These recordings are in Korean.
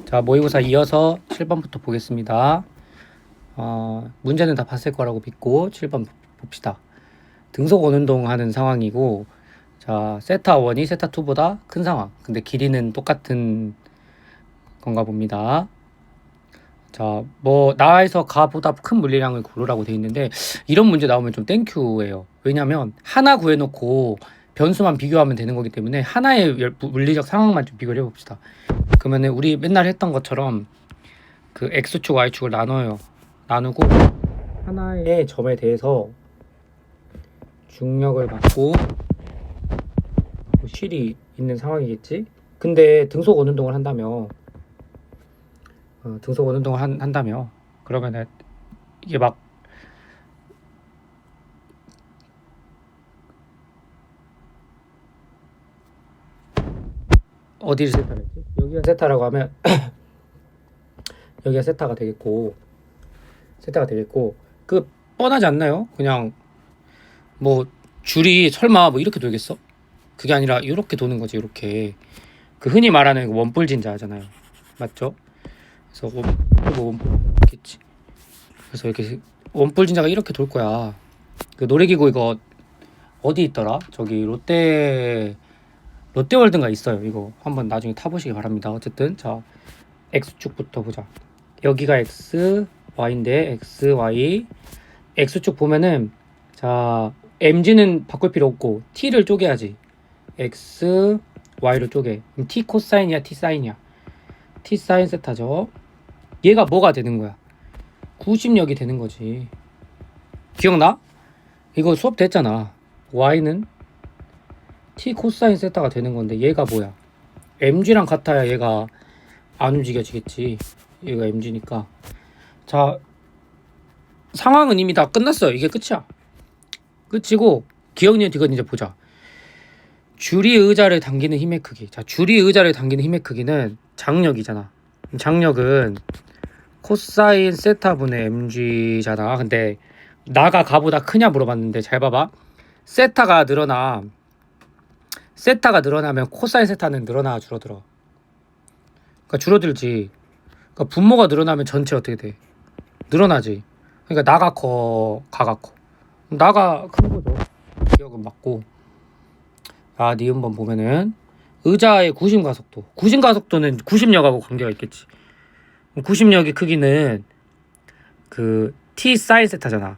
자, 모의고사 이어서 7번부터 보겠습니다. 문제는 다 봤을 거라고 믿고 7번 봅시다. 등속 원운동 하는 상황이고, 자, 세타 1이 세타 2보다 큰 상황. 근데 길이는 똑같은 건가 봅니다. 자, 뭐 나에서 가보다 큰 물리량을 고르라고 돼 있는데, 이런 문제 나오면 좀 땡큐예요. 왜냐면 하나 구해놓고 변수만 비교하면 되는 거기 때문에 하나의 물리적 상황만 좀 비교를 해봅시다. 그러면은 우리 맨날 했던 것처럼 그 x축 y축을 나눠요. 나누고 하나의 점에 대해서 중력을 받고 실이 있는 상황이겠지. 근데 등속 원운동을 한다며 그러면은 이게 막 어디를 세타랬지? 여기가 세타라고 하면 여기가 세타가 되겠고 그 뻔하지 않나요? 그냥 뭐 줄이 설마 뭐 이렇게 돌겠어? 그게 아니라 이렇게 도는 거지. 이렇게 그 흔히 말하는 원뿔 진자잖아요. 맞죠? 그래서 원뿔이겠지. 그래서 이렇게 원뿔 진자가 이렇게 돌 거야. 그 놀이기구 이거 어디 있더라? 저기 롯데월드인가 있어요. 이거 한번 나중에 타보시기 바랍니다. 어쨌든 자, x축부터 보자. 여기가 x, y인데 x, y x축 보면은 자, mg는 바꿀 필요 없고 t를 쪼개야지. x, y로 쪼개. 그럼 t 코사인이야, t 사인이야? t 사인 세타죠. 얘가 뭐가 되는 거야? 구심력이 되는 거지. 기억나? 이거 수업 때 했잖아. y는 t 코사인 세타가 되는 건데 얘가 뭐야? mg랑 같아야 얘가 안 움직여지겠지. 얘가 mg니까. 자, 상황은 이미 다 끝났어요. 이게 끝이야. 끝이고 기억니은 디귿 이제 보자. 줄이 의자를 당기는 힘의 크기. 자, 줄이 의자를 당기는 힘의 크기는 장력이잖아. 장력은 코사인 세타분의 mg잖아. 근데 나가 가보다 크냐 물어봤는데 잘 봐봐. 세타가 늘어나면 코사인 세타는 늘어나 줄어들어. 그러니까 줄어들지. 그러니까 분모가 늘어나면 전체 어떻게 돼? 늘어나지. 그러니까 나가 커, 가가 커. 나가 큰 거죠. 기억은 맞고. 아, 니은번 보면은 의자의 구심 가속도는 구심력하고 관계가 있겠지. 구심력의 크기는 그 t 사인 세타잖아.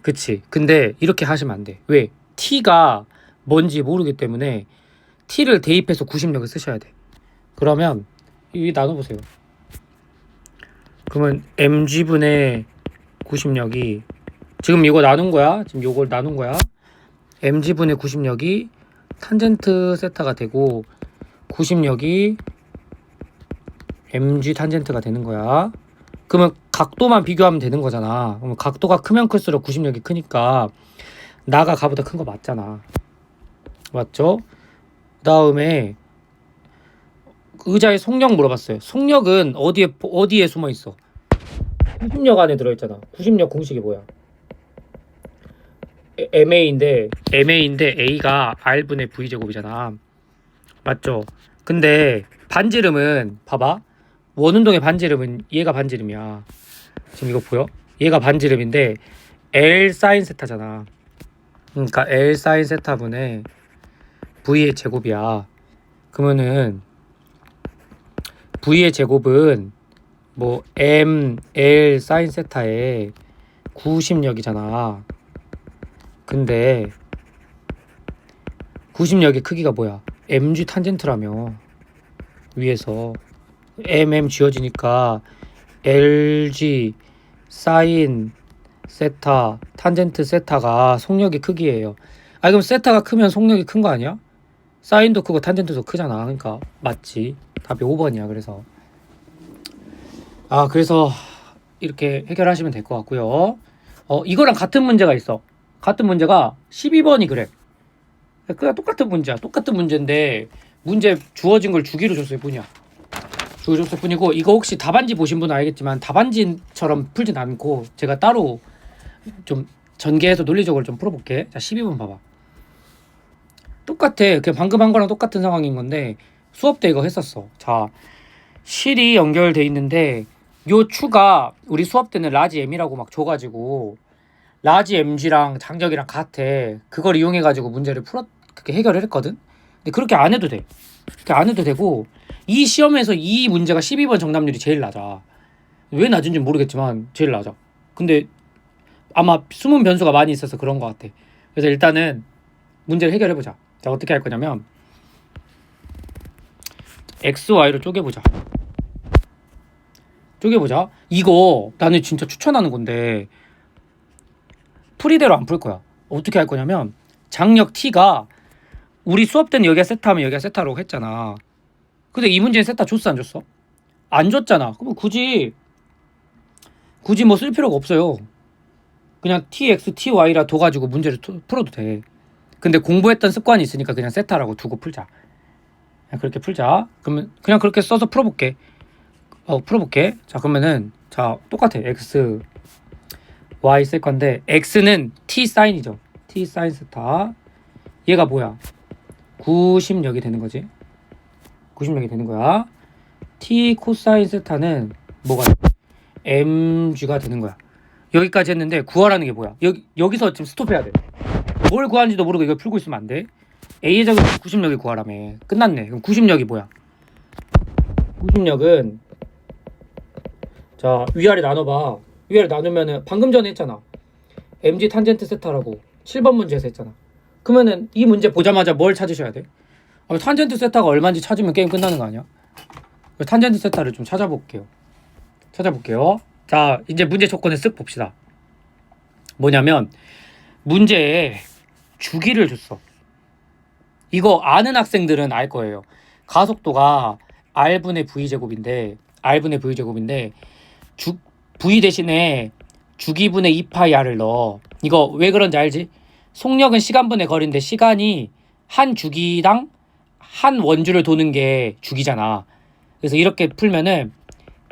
그치? 근데 이렇게 하시면 안 돼. 왜? t가 뭔지 모르기 때문에 t를 대입해서 구심력을 쓰셔야 돼. 그러면 이 나눠보세요. 그러면 mg분의 구심력이 지금 이거 나눈 거야. 지금 요걸 나눈 거야. mg분의 구심력이 탄젠트 세타가 되고 구심력이 mg 탄젠트가 되는 거야. 그러면 각도만 비교하면 되는 거잖아. 그러면 각도가 크면 클수록 구심력이 크니까 나가 가보다 큰 거 맞잖아. 맞죠? 그 다음에 의자의 속력 물어봤어요. 속력은 어디에 숨어 있어? 구심력 안에 들어있잖아. 구심력 공식이 뭐야? MA인데 A가 R분의 V제곱이잖아. 맞죠? 근데 반지름은 봐봐. 원운동의 반지름은 얘가 반지름이야. 지금 이거 보여? 얘가 반지름인데 L 사인 세타잖아. 그러니까 L 사인 세타분의 V의 제곱이야. 그러면은 V의 제곱은 뭐 M, L 사인 세타의 구심력이잖아. 근데 구심력의 크기가 뭐야? mg 탄젠트라며. 위에서 mm 지워지니까 lg 사인 세타 탄젠트 세타가 속력의 크기예요. 아, 그럼 세타가 크면 속력이 큰 거 아니야? 사인도 크고 탄젠트도 크잖아. 그러니까 맞지. 답이 5번이야. 그래서 이렇게 해결하시면 될 것 같고요. 이거랑 같은 문제가 있어. 같은 문제가 12번이 그래. 그냥 똑같은 문제야. 똑같은 문제인데 문제 주어진 걸 주기로 줬을 뿐이야. 주기로 줬을 뿐이고, 이거 혹시 답안지 보신 분은 알겠지만 답안지처럼 풀진 않고 제가 따로 좀 전개해서 논리적으로 좀 풀어볼게. 자, 12번 봐봐. 똑같아. 그냥 방금 한 거랑 똑같은 상황인 건데 수업 때 이거 했었어. 자, 실이 연결돼 있는데 요 추가 우리 수업 때는 라지 m이라고 막 줘가지고 라지 mg랑 장력이랑 같아. 그걸 이용해가지고 문제를 그렇게 해결을 했거든. 근데 그렇게 안 해도 돼. 그렇게 안 해도 되고 이 시험에서 이 문제가 12번 정답률이 제일 낮아. 왜 낮은지 모르겠지만 제일 낮아. 근데 아마 숨은 변수가 많이 있어서 그런 것 같아. 그래서 일단은 문제를 해결해보자. 자, 어떻게 할 거냐면 x, y로 쪼개보자. 이거 나는 진짜 추천하는 건데 풀이대로 안 풀 거야. 어떻게 할 거냐면 장력 t가 우리 수업 때는 여기가 세타하면 여기가 세타라고 했잖아. 근데 이 문제는 세타 줬어 안 줬어? 안 줬잖아. 그럼 굳이 뭐 쓸 필요가 없어요. 그냥 tx, ty라 둬가지고 문제를 풀어도 돼. 근데 공부했던 습관이 있으니까 그냥 세타라고 두고 풀자. 그냥 그렇게 풀자. 그러면 그냥 그렇게 써서 풀어볼게. 자, 그러면은 자 똑같아. x, y 쓸 건데 x는 t 사인이죠. t 사인 세타. 얘가 뭐야? 90력이 되는 거지. 90력이 되는 거야. t 코사인 세타는 뭐가 돼? mg가 되는 거야. 여기까지 했는데 구하라는 게 뭐야? 여기서 지금 스톱해야 돼. 뭘 구하는지도 모르고 이걸 풀고 있으면 안 돼. A의 제곱 90력을 구하라며. 끝났네. 그럼 90력이 뭐야? 90력은 자 위아래 나눠봐. 위아래 나누면은 방금 전에 했잖아. mg 탄젠트 세타라고 7번 문제에서 했잖아. 그러면은 이 문제 보자마자 뭘 찾으셔야 돼? 탄젠트 세타가 얼마인지 찾으면 게임 끝나는 거 아니야? 탄젠트 세타를 좀 찾아볼게요. 자, 이제 문제 조건을 쓱 봅시다. 뭐냐면 문제에 주기를 줬어. 이거 아는 학생들은 알 거예요. 가속도가 r분의 v제곱인데 v 대신에 주기분의 2파이 r을 넣어. 이거 왜 그런지 알지? 속력은 시간분의 거리인데 시간이 한 주기당 한 원주를 도는 게 주기잖아. 그래서 이렇게 풀면은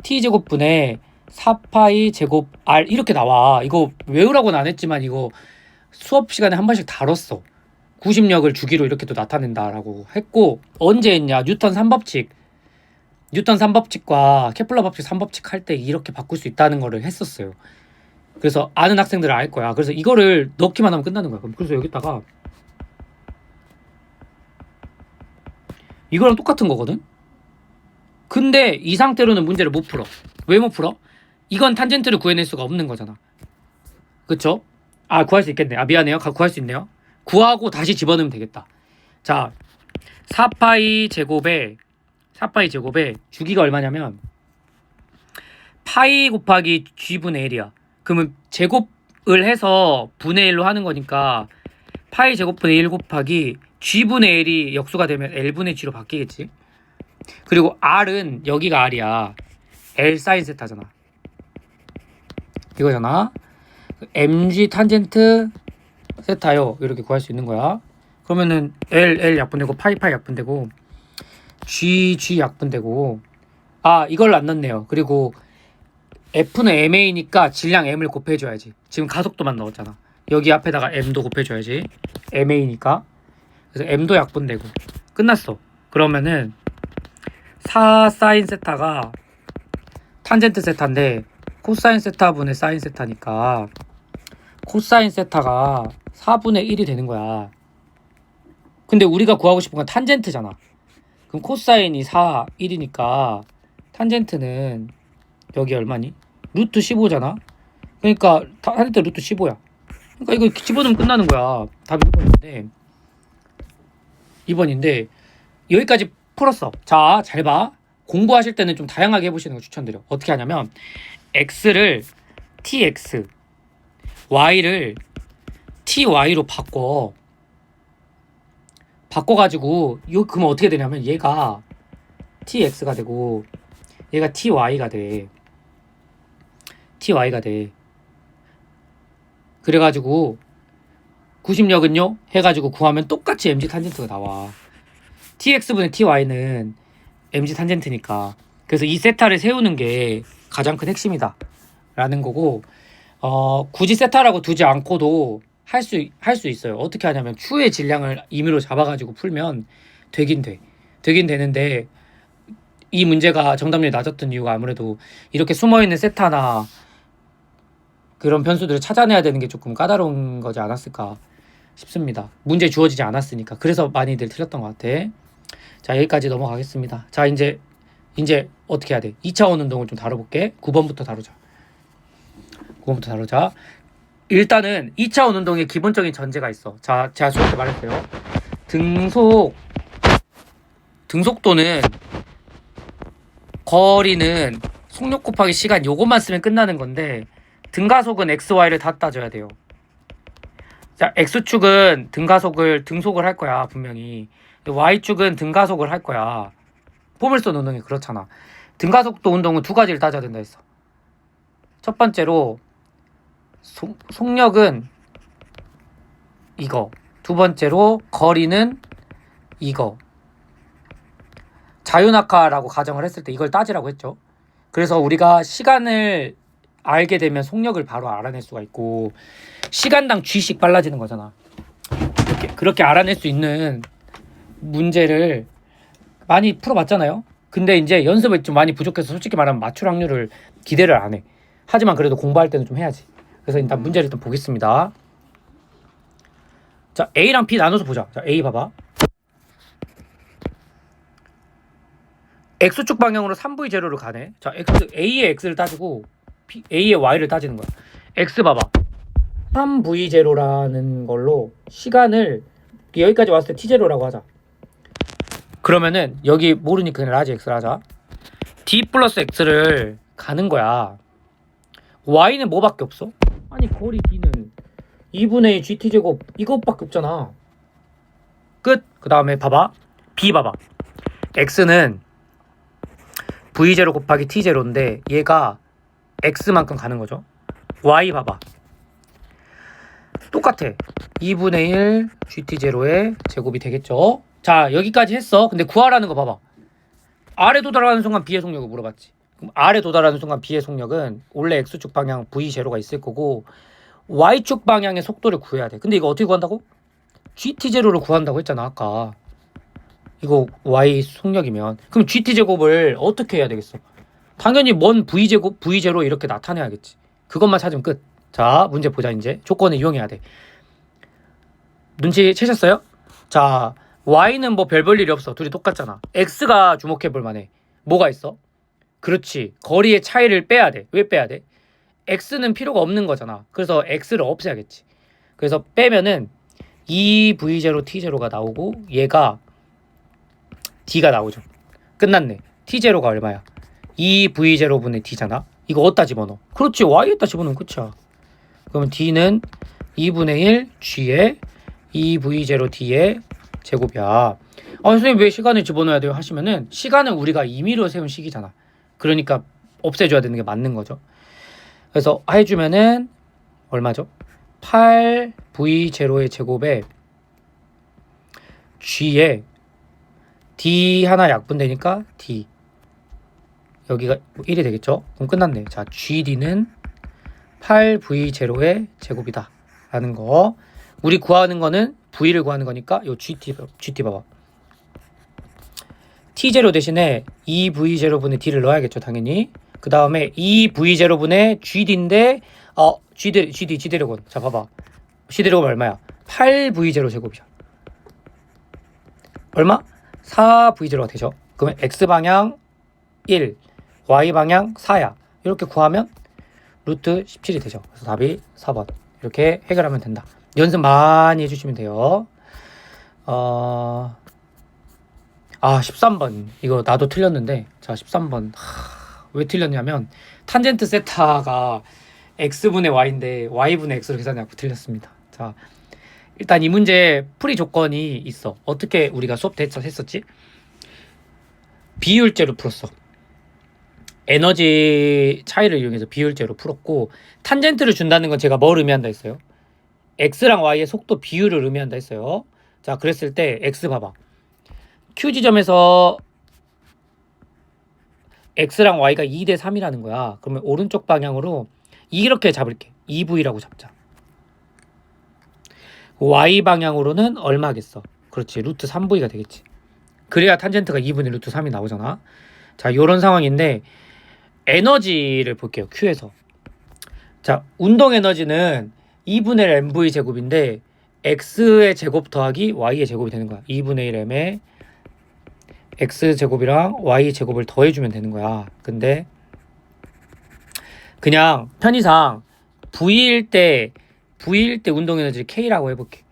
t제곱분의 4파이 제곱 r 이렇게 나와. 이거 외우라고는 안 했지만 이거 수업 시간에 한 번씩 다뤘어. 90력을 주기로 이렇게 또 나타낸다라고 했고, 언제 했냐? 뉴턴 3법칙과 케플러 법칙 3법칙 할 때 이렇게 바꿀 수 있다는 거를 했었어요. 그래서 아는 학생들은 알 거야. 그래서 이거를 넣기만 하면 끝나는 거야. 그래서 여기다가 이거랑 똑같은 거거든? 근데 이 상태로는 문제를 못 풀어. 왜 못 풀어? 이건 탄젠트를 구해낼 수가 없는 거잖아. 그쵸? 구할 수 있겠네. 미안해요. 구할 수 있네요. 구하고 다시 집어넣으면 되겠다. 자, 4파이 제곱에 주기가 얼마냐면 파이 곱하기 g분의 1이야. 그러면 제곱을 해서 분의 1로 하는 거니까 파이 제곱분의 1 곱하기 g분의 1이 역수가 되면 l분의 g로 바뀌겠지. 그리고 r은 여기가 r이야. l 사인 세타잖아. 이거잖아. mg 탄젠트 세타요. 이렇게 구할 수 있는 거야. 그러면은 l 약분되고 파이 약분되고 g 약분되고 이걸 안 넣네요. 그리고 f는 ma니까 질량 m을 곱해줘야지. 지금 가속도만 넣었잖아. 여기 앞에다가 m도 곱해줘야지. ma니까. 그래서 m도 약분되고 끝났어. 그러면은 4 사인 세타가 탄젠트 세타인데 코사인 세타분의 사인 세타니까 코사인 세타가 4분의 1이 되는 거야. 근데 우리가 구하고 싶은 건 탄젠트잖아. 그럼 코사인이 4, 1이니까 탄젠트는 여기 얼마니? 루트 15잖아. 그러니까 탄젠트 루트 15야. 그러니까 이거 집어넣으면 끝나는 거야. 답이 2번인데 여기까지 풀었어. 자, 잘 봐. 공부하실 때는 좀 다양하게 해보시는 거 추천드려. 어떻게 하냐면 x를 tx, y를 ty로 바꿔가지고 그러면 어떻게 되냐면 얘가 tx가 되고 얘가 ty가 돼. 그래가지고 90력은요 해가지고 구하면 똑같이 mg 탄젠트가 나와. tx분의 ty는 mg 탄젠트니까. 그래서 이 세타를 세우는 게 가장 큰 핵심이다 라는 거고, 굳이 세타라고 두지 않고도 할 수 있어요. 어떻게 하냐면 추의 질량을 임의로 잡아가지고 풀면 되긴 되는데 이 문제가 정답률이 낮았던 이유가 아무래도 이렇게 숨어있는 세타나 그런 변수들을 찾아내야 되는 게 조금 까다로운 거지 않았을까 싶습니다. 문제 주어지지 않았으니까. 그래서 많이들 틀렸던 것 같아. 자, 여기까지 넘어가겠습니다. 자, 이제 어떻게 해야 돼? 2차원 운동을 좀 다뤄볼게. 9번부터 다루자. 일단은 2차원 운동의 기본적인 전제가 있어. 자, 제가 수업 때 말했어요. 등속도는 거리는 속력 곱하기 시간 요것만 쓰면 끝나는 건데 등가속은 x, y를 다 따져야 돼요. 자, x축은 등속을 할 거야, 분명히. y축은 등가속을 할 거야. 포물선 운동이 그렇잖아. 등가속도 운동은 두 가지를 따져야 된다 했어. 첫 번째로 속력은 이거. 두 번째로 거리는 이거. 자유낙하라고 가정을 했을 때 이걸 따지라고 했죠. 그래서 우리가 시간을 알게 되면 속력을 바로 알아낼 수가 있고 시간당 g씩 빨라지는 거잖아. 그렇게 알아낼 수 있는 문제를 많이 풀어봤잖아요. 근데 이제 연습이 좀 많이 부족해서 솔직히 말하면 맞출 확률을 기대를 안 해. 하지만 그래도 공부할 때는 좀 해야지. 그래서 일단 문제를 일단 보겠습니다. 자, A랑 B 나눠서 보자. 자, A 봐봐. X축 방향으로 3V0를 가네. 자, A의 X를 따지고 A의 Y를 따지는 거야. X 봐봐. 3V0라는 걸로 시간을 여기까지 왔을 때 T0라고 하자. 그러면은 여기 모르니까 그냥 라지 X를 하자. D 플러스 X를 가는 거야. Y는 뭐밖에 없어? 아니, 거리 D는 2분의 2 GT제곱 이것밖에 없잖아. 끝. 그 다음에 봐봐. B 봐봐. X는 V0 곱하기 T0인데 얘가 X만큼 가는 거죠. Y 봐봐. 똑같아. 2분의 1 GT0의 제곱이 되겠죠. 자, 여기까지 했어. 근데 구하라는 거 봐봐. R에 도달하는 순간 B의 속력을 물어봤지. 그럼 R에 도달하는 순간 B의 속력은 원래 X축 방향 V0가 있을 거고 Y축 방향의 속도를 구해야 돼. 근데 이거 어떻게 구한다고? GT0를 구한다고 했잖아, 아까. 이거 Y 속력이면. 그럼 GT제곱을 어떻게 해야 되겠어? 당연히 먼 V0 이렇게 나타내야겠지. 그것만 찾으면 끝. 자, 문제 보자. 이제 조건을 이용해야 돼. 눈치 채셨어요? 자, Y는 뭐 별 볼 일이 없어. 둘이 똑같잖아. X가 주목해 볼 만해. 뭐가 있어? 그렇지. 거리의 차이를 빼야 돼. 왜 빼야 돼? X는 필요가 없는 거잖아. 그래서 X를 없애야겠지. 그래서 빼면은 2V0 T0가 나오고 얘가 D가 나오죠. 끝났네. T0가 얼마야? 2V0분의 D잖아. 이거 어디다 집어넣어? 그렇지. Y에다 집어넣으면 끝이야. 그러면 D는 2분의 1 G에 2V0 D의 제곱이야. 선생님 왜 시간을 집어넣어야 돼요? 하시면은 시간은 우리가 임의로 세운 식이잖아. 그러니까 없애줘야 되는 게 맞는 거죠. 그래서 해주면은 얼마죠? 8V0의 제곱에 G에 D 하나 약분되니까 D 여기가 1이 되겠죠? 그럼 끝났네. 자, GD는 8V0의 제곱이다 라는 거. 우리 구하는 거는 V를 구하는 거니까 요 GT 봐봐. T0 대신에 2V0분의 D를 넣어야겠죠, 당연히. 그 다음에 2V0분의 GD인데 GD려고. 자, 봐봐. GD려고 얼마야? 8V0 제곱이야. 얼마? 4V0가 되죠. 그러면 X방향 1, Y방향 4야. 이렇게 구하면 루트 17이 되죠. 그래서 답이 4번. 이렇게 해결하면 된다. 연습 많이 해주시면 돼요. 13번. 이거 나도 틀렸는데. 자, 13번. 왜 틀렸냐면 탄젠트 세타가 X분의 Y인데 Y분의 X로 계산해갖고 틀렸습니다. 자, 일단 이 문제 풀이 조건이 있어. 어떻게 우리가 수업 때 했었지? 비율제로 풀었어. 에너지 차이를 이용해서 비율제로 풀었고 탄젠트를 준다는 건 제가 뭘 의미한다 했어요? X랑 Y의 속도 비율을 의미한다 했어요. 자, 그랬을 때 X 봐봐. Q 지점에서 X랑 Y가 2대 3이라는 거야. 그러면 오른쪽 방향으로 이렇게 잡을게. 2V라고 잡자. Y 방향으로는 얼마겠어? 그렇지. 루트 3V가 되겠지. 그래야 탄젠트가 2분의 루트 3이 나오잖아. 자, 요런 상황인데 에너지를 볼게요. Q에서. 자, 운동 에너지는 2분의 1 mv 제곱인데 x의 제곱 더하기 y의 제곱이 되는 거야. 2분의 1 m에 x 제곱이랑 y 제곱을 더해주면 되는 거야. 근데 그냥 편의상 V일 때 운동 에너지를 K라고 해볼게.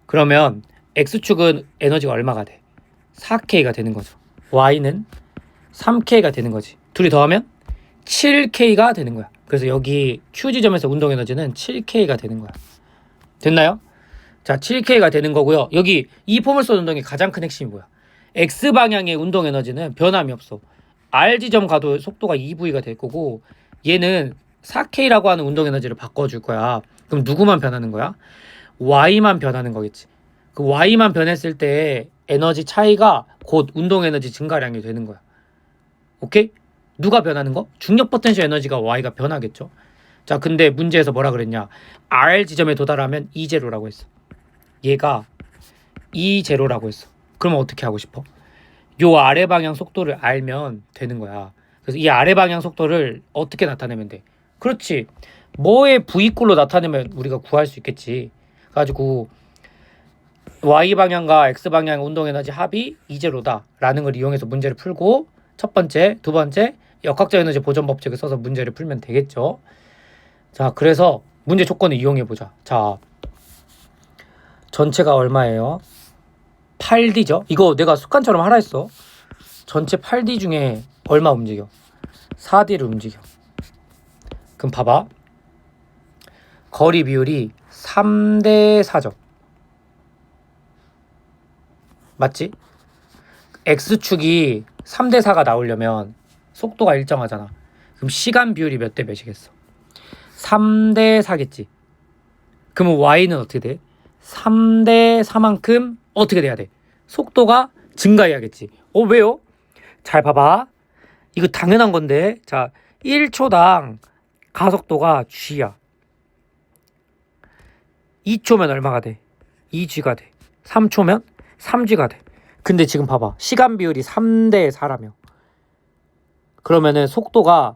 그러면 X축은 에너지가 얼마가 돼? 4K가 되는 거죠. Y는 3K가 되는 거지. 둘이 더하면 7K가 되는 거야. 그래서 여기 Q 지점에서 운동 에너지는 7K가 되는 거야. 됐나요? 자, 7K가 되는 거고요. 여기 이 포물선 운동의 가장 큰 핵심이 뭐야? X 방향의 운동 에너지는 변함이 없어. R 지점 가도 속도가 2V가 될 거고 얘는 4K라고 하는 운동 에너지를 바꿔줄 거야. 그럼 누구만 변하는 거야? Y만 변하는 거겠지. 그 Y만 변했을 때 에너지 차이가 곧 운동 에너지 증가량이 되는 거야. 오케이? 누가 변하는 거? 중력 포텐셜 에너지가 Y가 변하겠죠. 자, 근데 문제에서 뭐라 그랬냐? R 지점에 도달하면 E0라고 했어. 얘가 E0라고 했어. 그러면 어떻게 하고 싶어? 요 아래 방향 속도를 알면 되는 거야. 그래서 이 아래 방향 속도를 어떻게 나타내면 돼? 그렇지. 뭐의 V꼴로 나타내면 우리가 구할 수 있겠지. 가지고 Y 방향과 X 방향의 운동 에너지 합이 E0다 라는 걸 이용해서 문제를 풀고 첫 번째, 두 번째 역학적 에너지 보존 법칙을 써서 문제를 풀면 되겠죠. 자, 그래서 문제 조건을 이용해 보자. 자, 전체가 얼마예요? 8D죠. 이거 내가 습관처럼 하라 했어. 전체 8D 중에 얼마 움직여? 4D를 움직여. 그럼 봐봐. 거리 비율이 3대 4죠. 맞지? X축이 3대 4가 나오려면 속도가 일정하잖아. 그럼 시간 비율이 몇 대 몇이겠어? 3대 4겠지. 그러면 Y는 어떻게 돼? 3대 4만큼 어떻게 돼야 돼? 속도가 증가해야겠지. 왜요? 잘 봐봐. 이거 당연한 건데. 자, 1초당 가속도가 g야. 2초면 얼마가 돼? 2g가 돼. 3초면 3g가 돼. 근데 지금 봐봐. 시간 비율이 3대 4라며. 그러면은 속도가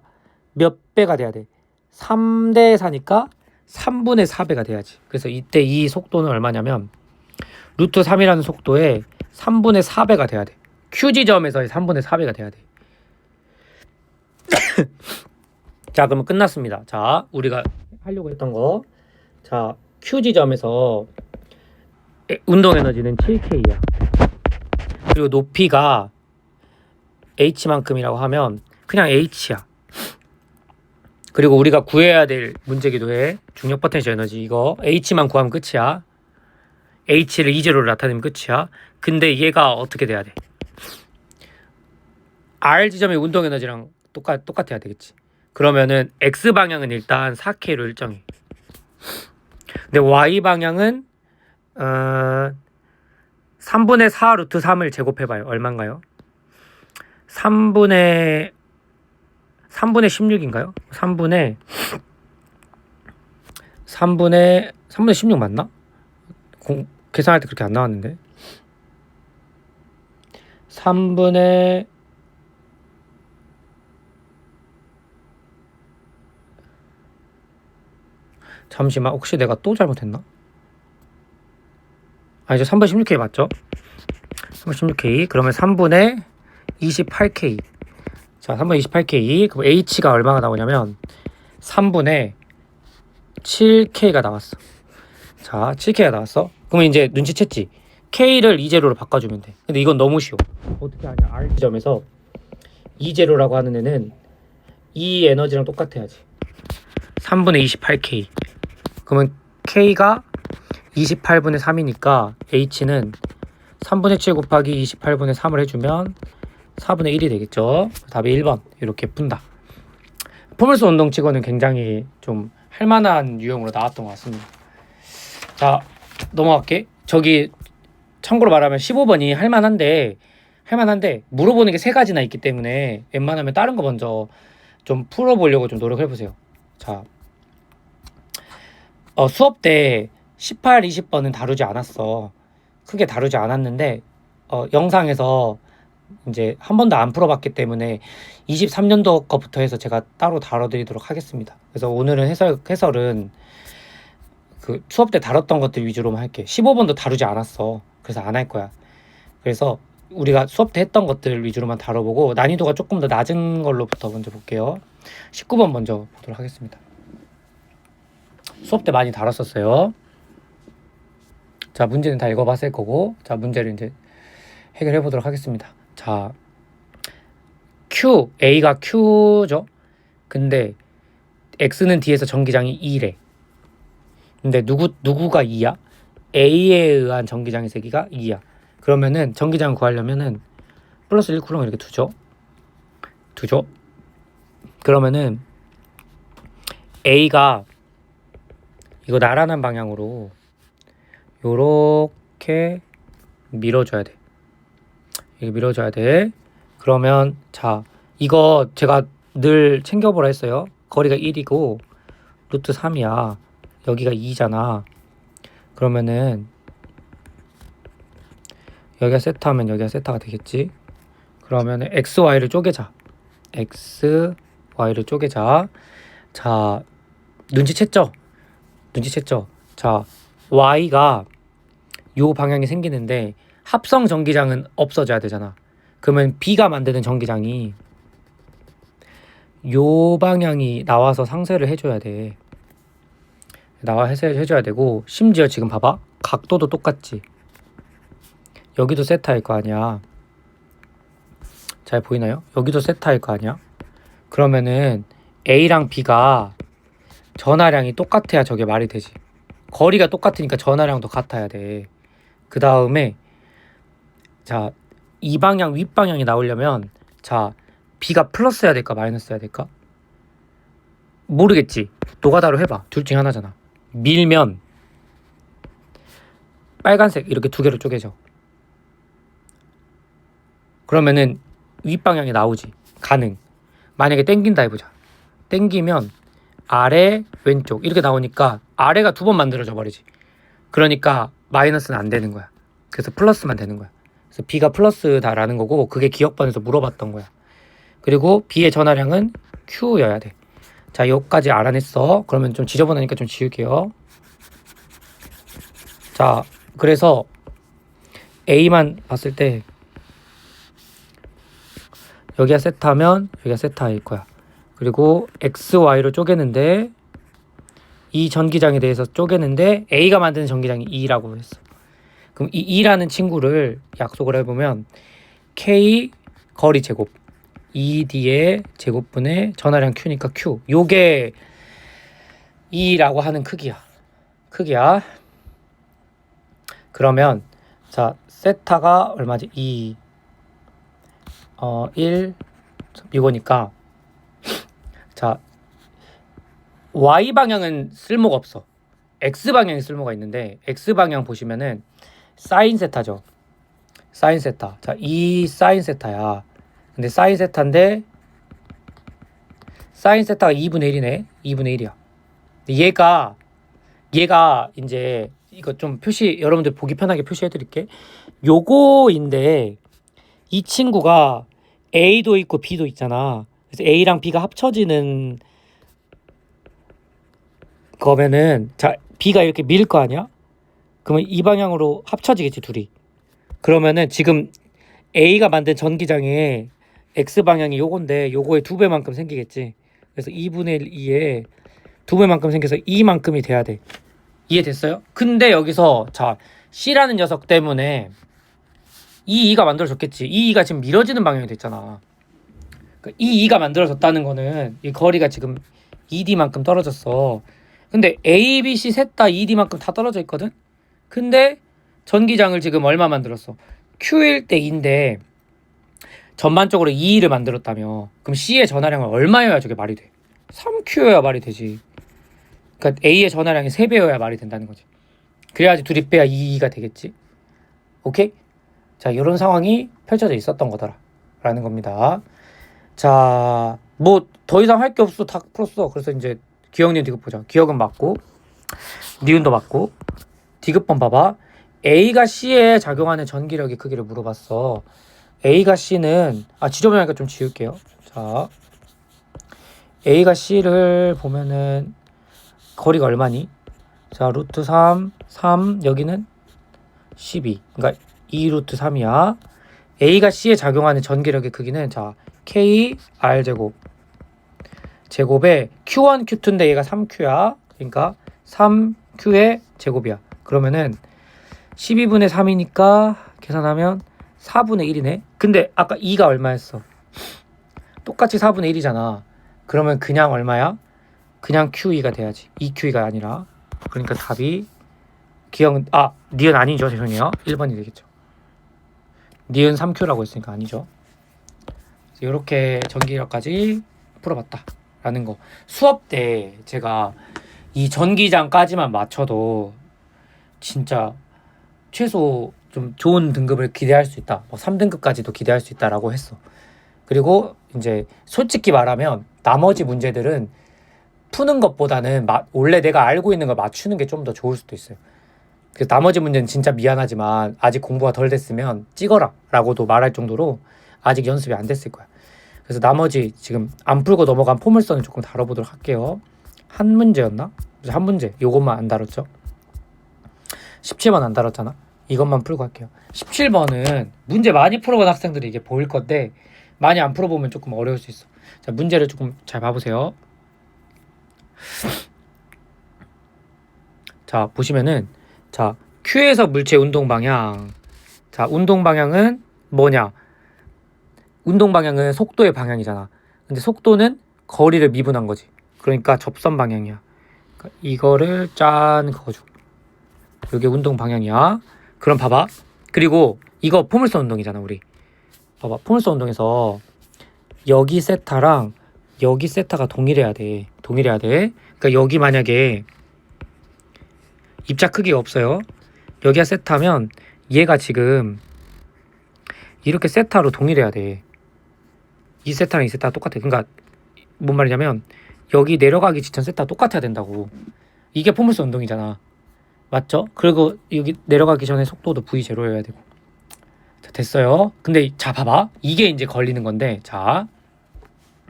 몇 배가 돼야 돼? 3대 4니까 3분의 4배가 돼야지. 그래서 이때 이 속도는 얼마냐면 루트 3이라는 속도에 3분의 4배가 돼야 돼. Q 지점에서의 3분의 4배가 돼야 돼. 자, 그러면 끝났습니다. 자, 우리가 하려고 했던 거. 자, Q 지점에서 운동 에너지는 7K야. 그리고 높이가 H만큼이라고 하면 그냥 H야. 그리고 우리가 구해야 될 문제기도 해. 중력 포텐셜 에너지 이거 H만 구하면 끝이야. H를 E0로 나타내면 끝이야. 근데 얘가 어떻게 돼야 돼? R 지점의 운동 에너지랑 똑같아야 되겠지. 그러면은 X 방향은 일단 4K로 일정해. 근데 Y 방향은 3분의 4 루트 3을 제곱해봐요. 얼마인가요? 3분의 16인가요? 3분의 16 맞나? 계산할 때 그렇게 안 나왔는데. 3분의 잠시만, 혹시 내가 또 잘못했나? 아니죠. 3분의 16K 맞죠? 3분의 16K. 그러면 3분의 28K. 자, 3분의 28K. 그럼 H가 얼마가 나오냐면 3분의 7K가 나왔어. 자, 7K가 나왔어. 그러면 이제 눈치챘지? K를 E0로 바꿔주면 돼. 근데 이건 너무 쉬워. 어떻게 하냐? R 지점에서 E0라고 하는 애는 이 에너지랑 똑같아야지. 3분의 28K. 그러면 K가 28분의 3이니까 H는 3분의 7 곱하기 28분의 3을 해주면 4분의 1이 되겠죠. 답이 1번. 이렇게 푼다. 포물선 운동 치고는 굉장히 좀 할만한 유형으로 나왔던 것 같습니다. 자, 넘어갈게. 저기 참고로 말하면 15번이 할만한데 물어보는 게 3가지나 있기 때문에 웬만하면 다른 거 먼저 좀 풀어보려고 좀 노력해보세요. 자, 수업 때 18, 20번은 다루지 않았어. 크게 다루지 않았는데 영상에서 이제 한 번도 안 풀어봤기 때문에 23년도 거부터 해서 제가 따로 다뤄드리도록 하겠습니다. 그래서 오늘은 해설은 그 수업 때 다뤘던 것들 위주로만 할게. 15번도 다루지 않았어. 그래서 안 할 거야. 그래서 우리가 수업 때 했던 것들 위주로만 다뤄보고 난이도가 조금 더 낮은 걸로부터 먼저 볼게요. 19번 먼저 보도록 하겠습니다. 수업 때 많이 다뤘었어요. 자, 문제는 다 읽어봤을 거고, 자, 문제를 이제 해결해 보도록 하겠습니다. 자, A가 Q죠? 근데 X는 D에서 전기장이 2래. 근데 누구가 2야? A에 의한 전기장의 세기가 2야. 그러면은 전기장을 구하려면은 플러스 1쿨럼 이렇게 두죠. 그러면은 A가 이거 나란한 방향으로 요렇게 밀어줘야 돼. 이렇게 밀어줘야 돼. 그러면 자, 이거 제가 늘 챙겨보라 했어요. 거리가 1이고 루트 3이야. 여기가 2잖아. 그러면은 여기가 세타하면 여기가 세타가 되겠지. 그러면은 XY를 쪼개자. XY를 쪼개자. 자, 눈치챘죠? 자, Y가 요 방향이 생기는데 합성 전기장은 없어져야 되잖아. 그러면 B가 만드는 전기장이 요 방향이 나와서 상쇄를 해줘야 돼. 해줘야 되고, 심지어 지금 봐봐. 각도도 똑같지. 여기도 세타일 거 아니야. 잘 보이나요? 여기도 세타일 거 아니야? 그러면은 A랑 B가 전하량이 똑같아야 저게 말이 되지. 거리가 똑같으니까 전하량도 같아야 돼. 그 다음에 자, 이 방향 윗방향이 나오려면 자, B가 플러스여야 될까 마이너스여야 될까? 모르겠지. 노가다로 해봐. 둘 중 하나잖아. 밀면 빨간색 이렇게 두 개로 쪼개져. 그러면은 윗방향이 나오지. 가능. 만약에 땡긴다 해보자. 땡기면 아래 왼쪽 이렇게 나오니까 아래가 두 번 만들어져 버리지. 그러니까 마이너스는 안 되는 거야. 그래서 플러스만 되는 거야. 그래서 B가 플러스다라는 거고, 그게 기억반에서 물어봤던 거야. 그리고 B의 전하량은 Q여야 돼. 자, 여기까지 알아냈어. 그러면 좀 지저분하니까 좀 지울게요. 자, 그래서 A만 봤을 때 여기가 세타면 여기가 세타일 거야. 그리고 XY로 쪼개는데 이 전기장에 대해서 쪼개는데 A가 만드는 전기장이 2라고 했어. 그럼 이 2라는 친구를 약속을 해보면 K 거리 제곱 2D의 제곱분의 전하량 Q니까 Q. 요게 2라고 하는 크기야. 그러면 자, 세타가 얼마지? 2 1 이거니까 자, Y 방향은 쓸모가 없어. X 방향이 쓸모가 있는데, X 방향 보시면은 사인 세타죠. 사인 세타. 자, 이 사인 세타야. 근데 사인 세타인데 사인 세타가 2분의 1이네. 2분의 1이야. 얘가 이제 이거 좀 여러분들 보기 편하게 표시해 드릴게. 요거인데 이 친구가 A도 있고 B도 있잖아. 그래서 A랑 B가 합쳐지는 거면은 자, B가 이렇게 밀 거 아니야? 그러면 이 방향으로 합쳐지겠지, 둘이. 그러면은 지금 A가 만든 전기장에 X 방향이 요건데 요거의 2배만큼 생기겠지. 그래서 2분의 2에 2배만큼 생겨서 2만큼이 돼야 돼. 이해됐어요? 근데 여기서 자, C라는 녀석 때문에 이 2가 만들어졌겠지. 이 2가 지금 밀어지는 방향이 됐잖아. 그러니까 이 2가 만들어졌다는 거는 이 거리가 지금 2D만큼 떨어졌어. 근데 A, B, C 셋 다 2D만큼 다 떨어져 있거든? 근데 전기장을 지금 얼마 만들었어? Q일 때 2인데 전반적으로 2를 만들었다며. 그럼 C의 전하량은 얼마여야 저게 말이 돼? 3Q여야 말이 되지. 그러니까 A의 전하량이 3배여야 말이 된다는 거지. 그래야지 둘이 빼야 2가 되겠지. 오케이? 자, 이런 상황이 펼쳐져 있었던 거더라 라는 겁니다. 자, 뭐 더 이상 할 게 없어. 다 풀었어. 그래서 이제 기억, 니은, 디귿 보자. 기억은 맞고 니은도 맞고. 디귿번 봐봐. A가 C에 작용하는 전기력의 크기를 물어봤어. A가 C는 지저분하니까 좀 지울게요. 자, A가 C를 보면은 거리가 얼마니? 자, 루트 3, 3 여기는 12. 그러니까 2 루트 3이야. A가 C에 작용하는 전기력의 크기는 자, K R 제곱에 Q1, Q2인데 얘가 3Q야. 그러니까 3Q의 제곱이야. 그러면은 12분의 3이니까 계산하면 4분의 1이네. 근데 아까 2가 얼마였어? 똑같이 4분의 1이잖아. 그러면 그냥 얼마야? 그냥 QE가 돼야지. 2QE가 아니라. 그러니까 답이 니은 아니죠. 죄송해요. 1번이 되겠죠. 니은 3Q라고 했으니까 아니죠. 이렇게 전기력까지 풀어봤다 라는 거. 수업 때 제가 이 전기장까지만 맞춰도 진짜 최소 좀 좋은 등급을 기대할 수 있다. 3등급까지도 기대할 수 있다라고 했어. 그리고 이제 솔직히 말하면 나머지 문제들은 푸는 것보다는 원래 내가 알고 있는 걸 맞추는 게 좀 더 좋을 수도 있어요. 그래서 나머지 문제는 진짜 미안하지만 아직 공부가 덜 됐으면 찍어라 라고도 말할 정도로 아직 연습이 안 됐을 거야. 그래서 나머지 지금 안 풀고 넘어간 포물선을 조금 다뤄보도록 할게요. 한 문제였나? 한 문제 요것만 안 다뤘죠. 17번 안 다뤘잖아. 이것만 풀고 할게요. 17번은 문제 많이 풀어본 학생들이 이게 보일 건데 많이 안 풀어보면 조금 어려울 수 있어. 자, 문제를 조금 잘 봐보세요. 자, 보시면은 자, Q에서 물체 운동 방향. 자, 운동 방향은 뭐냐? 운동 방향은 속도의 방향이잖아. 근데 속도는 거리를 미분한 거지. 그러니까 접선 방향이야. 그러니까 이거를 짠 그거죠. 이게 운동 방향이야. 그럼 봐봐. 그리고 이거 포물선 운동이잖아, 우리. 봐봐. 포물선 운동에서 여기 세타랑 여기 세타가 동일해야 돼. 그러니까 여기 만약에 입자 크기가 없어요. 여기가 세타면 얘가 지금 이렇게 세타로 동일해야 돼. 이 세타랑 이 세타가 똑같아. 그러니까 뭔 말이냐면 여기 내려가기 직전 세타가 똑같아야 된다고. 이게 포물선 운동이잖아. 맞죠? 그리고 여기 내려가기 전에 속도도 V0여야 되고. 자, 됐어요. 근데 자, 봐봐. 이게 이제 걸리는 건데, 자,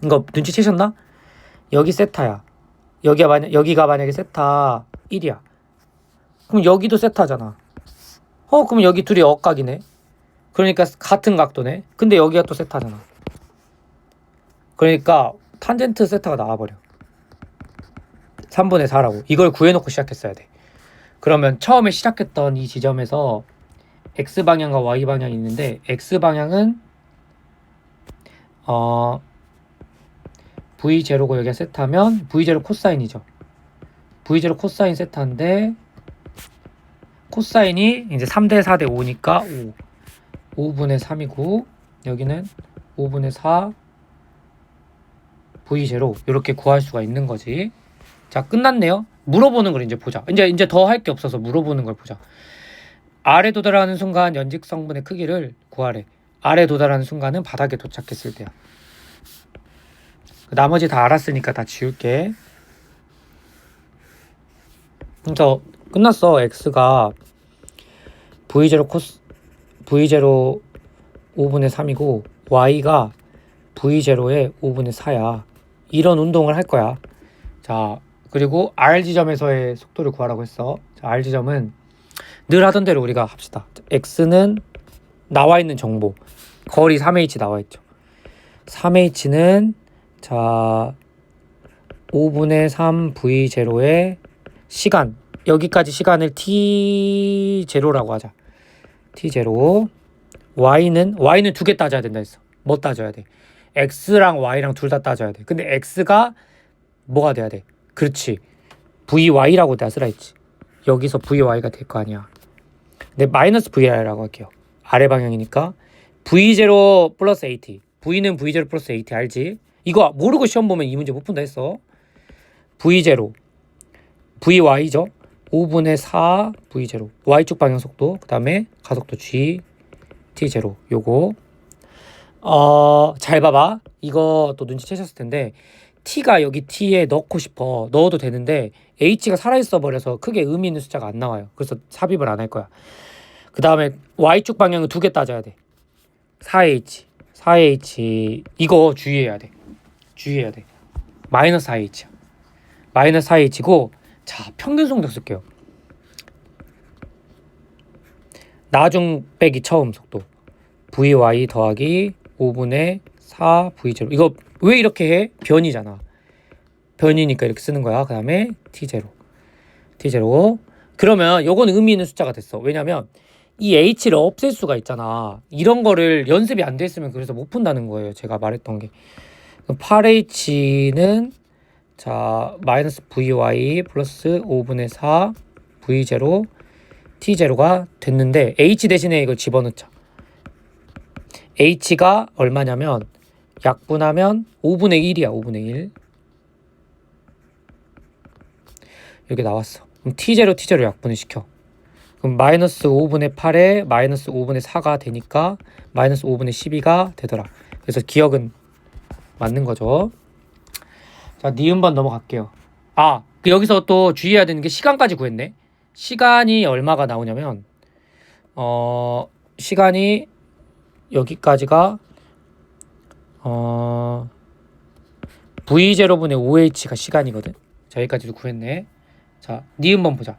이거 눈치채셨나? 여기 세타야. 여기가 만약에 세타 1이야. 그럼 여기도 세타잖아. 그럼 여기 둘이 억각이네. 그러니까 같은 각도네. 근데 여기가 또 세타잖아. 그러니까 탄젠트 세타가 나와버려. 3분의 4라고. 이걸 구해놓고 시작했어야 돼. 그러면 처음에 시작했던 이 지점에서 X방향과 Y방향이 있는데 X방향은 V0고 여기가 세타면 V0 코사인이죠. V0 코사인 세타인데 코사인이 이제 3대 4대 5니까 5분의 3이고 여기는 5분의 4 V0 이렇게 구할 수가 있는 거지. 자, 끝났네요. 물어보는 걸 이제 보자. 이제 더 할 게 없어서 물어보는 걸 보자. R에 도달하는 순간 연직 성분의 크기를 구하래. R에 도달하는 순간은 바닥에 도착했을 때야. 나머지 다 알았으니까 다 지울게. 그래서 끝났어. X가 V0 V0 5분의 3이고 Y가 V0의 5분의 4야. 이런 운동을 할 거야. 자, 그리고 R 지점에서의 속도를 구하라고 했어. 자, R 지점은 늘 하던 대로 우리가 합시다. X는 나와 있는 정보. 거리 3h 나와 있죠. 3h는 자 5분의 3 V0의 시간. 여기까지 시간을 T0라고 하자. T0. Y는 두 개 따져야 된다 했어. 뭐 따져야 돼? X랑 Y랑 둘 다 따져야 돼. 근데 X가 뭐가 돼야 돼? 그렇지. VY라고 내가 쓰라 했지. 여기서 VY가 될 거 아니야. 근데 마이너스 VR라고 할게요. 아래 방향이니까 V0 플러스 AT. V는 V0 플러스 AT 알지? 이거 모르고 시험 보면 이 문제 못 푼다 했어. V0 VY죠. 5분의 4 V0 Y축 방향 속도. 그 다음에 가속도 G T0 요거 잘 봐봐. 이거 또 눈치채셨을 텐데 T가 여기 T에 넣고 싶어. 넣어도 되는데 H가 살아있어 버려서 크게 의미 있는 숫자가 안 나와요. 그래서 삽입을 안 할 거야. 그 다음에 Y축 방향은 두 개 따져야 돼. 4H 이거 주의해야 돼. 마이너스 4H야. 마이너스 4H고 자 평균 속도 쓸게요. 나중 빼기 처음 속도 VY 더하기 5분의 4 V0. 이거 왜 이렇게 해? 변이잖아. 변이니까 이렇게 쓰는 거야. 그 다음에 T0. 그러면 요건 의미 있는 숫자가 됐어. 왜냐면 이 H를 없앨 수가 있잖아. 이런 거를 연습이 안 돼 있으면 그래서 못 푼다는 거예요. 제가 말했던 게. 8H는 자 마이너스 VY 플러스 5분의 4 V0 T0가 됐는데 H 대신에 이걸 집어넣자. H가 얼마냐면 약분하면 5분의 1이야. 5분의 1 이렇게 나왔어. 그럼 T0 약분을 시켜. 그럼 마이너스 5분의 8에 마이너스 5분의 4가 되니까 마이너스 5분의 12가 되더라. 그래서 기억은 맞는 거죠. 자, 니은번 넘어갈게요. 여기서 또 주의해야 되는 게 시간까지 구했네. 시간이 얼마가 나오냐면 시간이 여기까지가 V0분의 5H가 시간이거든. 자, 여기까지도 구했네. 자, 니은번 보자.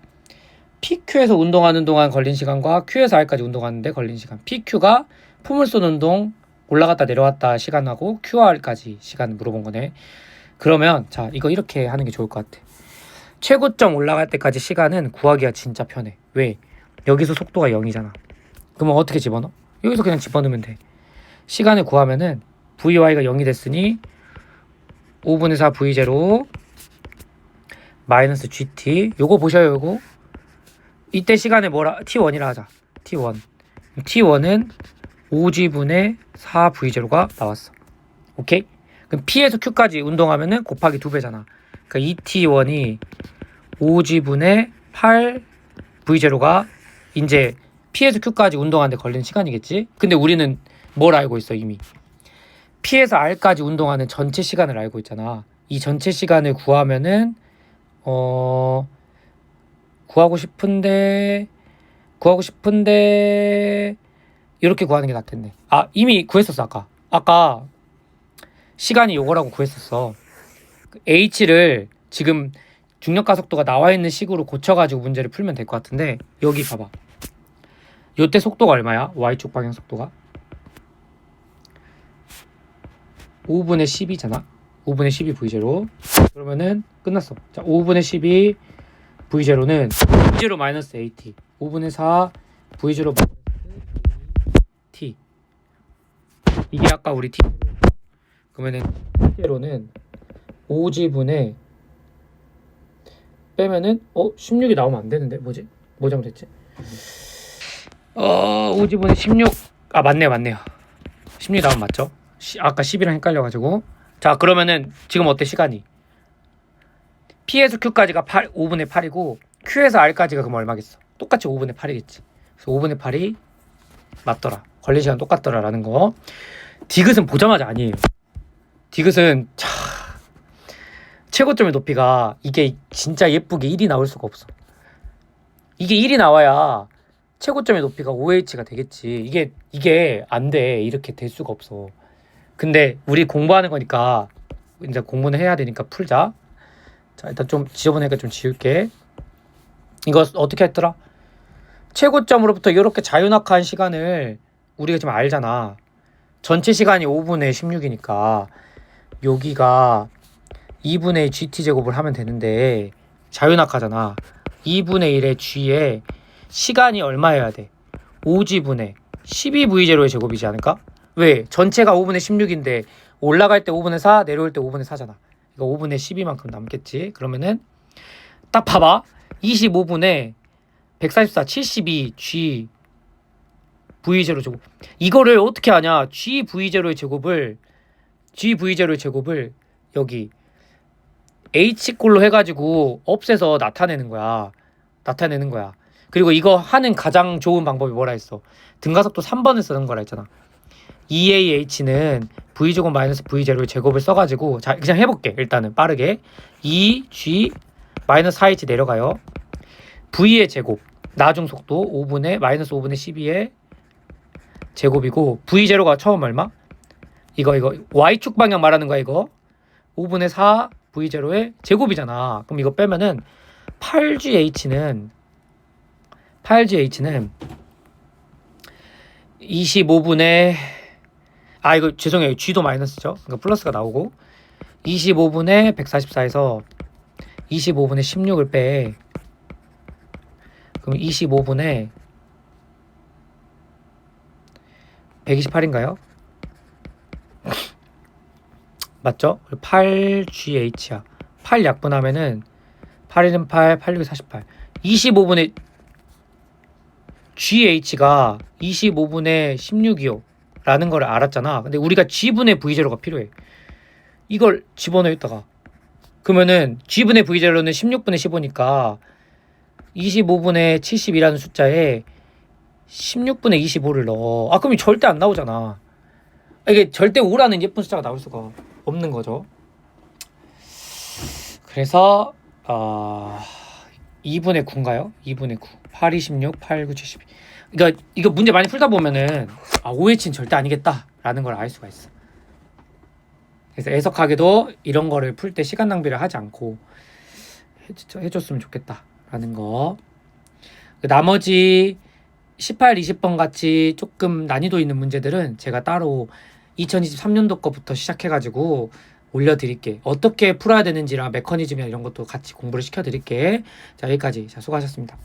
PQ에서 운동하는 동안 걸린 시간과 Q에서 R까지 운동하는데 걸린 시간. PQ가 품을 쏜 운동 올라갔다 내려왔다 시간하고 QR까지 시간 물어본 거네. 그러면 자 이거 이렇게 하는 게 좋을 것 같아. 최고점 올라갈 때까지 시간은 구하기가 진짜 편해. 왜? 여기서 속도가 0이잖아. 그러면 어떻게 집어넣어? 여기서 그냥 집어넣으면 돼. 시간을 구하면은 VY가 0이 됐으니 5분의 4 V0 마이너스 GT 요거 보셔요. 요거 이때 시간을 뭐라 T1이라 하자. T1은 5G분의 4 V0가 나왔어. 오케이? 그럼 P에서 Q까지 운동하면은 곱하기 2배잖아. 그러니까 이 T1이 5G분의 8 V0가 이제 P에서 Q까지 운동하는데 걸리는 시간이겠지? 근데 우리는 뭘 알고 있어 이미? P에서 R까지 운동하는 전체 시간을 알고 있잖아. 이 전체 시간을 구하면은 구하고 싶은데 이렇게 구하는 게 낫겠네. 이미 구했었어. 아까 시간이 요거라고 구했었어. H를 지금 중력가속도가 나와 있는 식으로 고쳐가지고 문제를 풀면 될 것 같은데 여기 봐봐. 요때 속도가 얼마야? Y축 방향 속도가 5분의 12잖아. 5분의 12 V0 그러면은 끝났어. 자 5분의 12 V0는 V0 마이너스 AT 5분의 4 V0 마이너스 T 이게 아까 우리 T 그러면은 T제로는 5G분의 빼면은 16이 나오면 안 되는데 뭐지? 뭐 잘못했지? 5G분의 16 맞네요 16이 나오면 맞죠? 아까 10이랑 헷갈려가지고 자 그러면은 지금 어때 시간이? P에서 Q까지가 5분의 8이고 Q에서 R까지가 그럼 얼마겠어? 똑같이 5분의 8이겠지. 그래서 5분의 8이 맞더라. 걸린 시간 똑같더라 라는 거. 디귿은 보자마자 아니에요. 디귿은 최고점의 높이가 이게 진짜 예쁘게 1이 나올 수가 없어. 이게 1이 나와야 최고점의 높이가 5H가 되겠지. 이게 안 돼. 이렇게 될 수가 없어. 근데 우리 공부하는 거니까 이제 공부는 해야 되니까 풀자. 자 일단 좀 지저분하니까 좀 지울게. 이거 어떻게 했더라? 최고점으로부터 이렇게 자유낙하한 시간을 우리가 지금 알잖아. 전체 시간이 5분의 16이니까 여기가 2분의 GT제곱을 하면 되는데 자유낙하잖아. 2분의 1의 G에 시간이 얼마여야 돼? 5G분의 12V0의 제곱이지 않을까? 왜? 전체가 5분의 16인데 올라갈 때 5분의 4 내려올 때 5분의 4잖아. 이거 5분의 12만큼 남겠지. 그러면은 딱 봐봐. 25분의 144 72 G V0 제곱. 이거를 어떻게 하냐? GV0의 제곱을 여기 H꼴로 해가지고 없애서 나타내는 거야. 그리고 이거 하는 가장 좋은 방법이 뭐라 했어? 등가속도 3번을 쓰는 거라 했잖아. EAH는 V제곱 마이너스 V0의 제곱을 써가지고 자 그냥 해볼게. 일단은 빠르게 2G 마이너스 4H 내려가요. V의 제곱 나중 속도 5분의 마이너스 5분의 12에 제곱이고 V0가 처음 얼마? 이거 Y축 방향 말하는 거야 이거. 5분의 4 V0의 제곱이잖아. 그럼 이거 빼면은 8GH는 25분의 이거 죄송해요. G도 마이너스죠. 그러니까 플러스가 나오고 25분의 144에서 25분의 16을 빼. 그럼 25분의 128인가요? 맞죠? 8GH야. 8 약분하면은 8 1은 8, 8 6이 48. 25분의 GH가 25분의 16이요. 라는 걸 알았잖아. 근데 우리가 G분의 V0가 필요해. 이걸 집어넣어 있다가. 그러면은 G분의 V0는 16분의 15니까 25분의 70이라는 숫자에 16분의 25를 넣어. 그럼 절대 안 나오잖아. 이게 절대 5라는 예쁜 숫자가 나올 수가 없는 거죠. 그래서 2분의 9인가요? 2분의 9. 8, 26, 8, 9, 72. 그러니까 이거 문제 많이 풀다 보면은 OH는 절대 아니겠다라는 걸 알 수가 있어. 그래서 애석하게도 이런 거를 풀 때 시간 낭비를 하지 않고 해줬으면 좋겠다라는 거. 나머지 18, 20번 같이 조금 난이도 있는 문제들은 제가 따로 2023년도 거부터 시작해가지고 올려드릴게. 어떻게 풀어야 되는지랑 메커니즘이나 이런 것도 같이 공부를 시켜드릴게. 자, 여기까지. 자, 수고하셨습니다.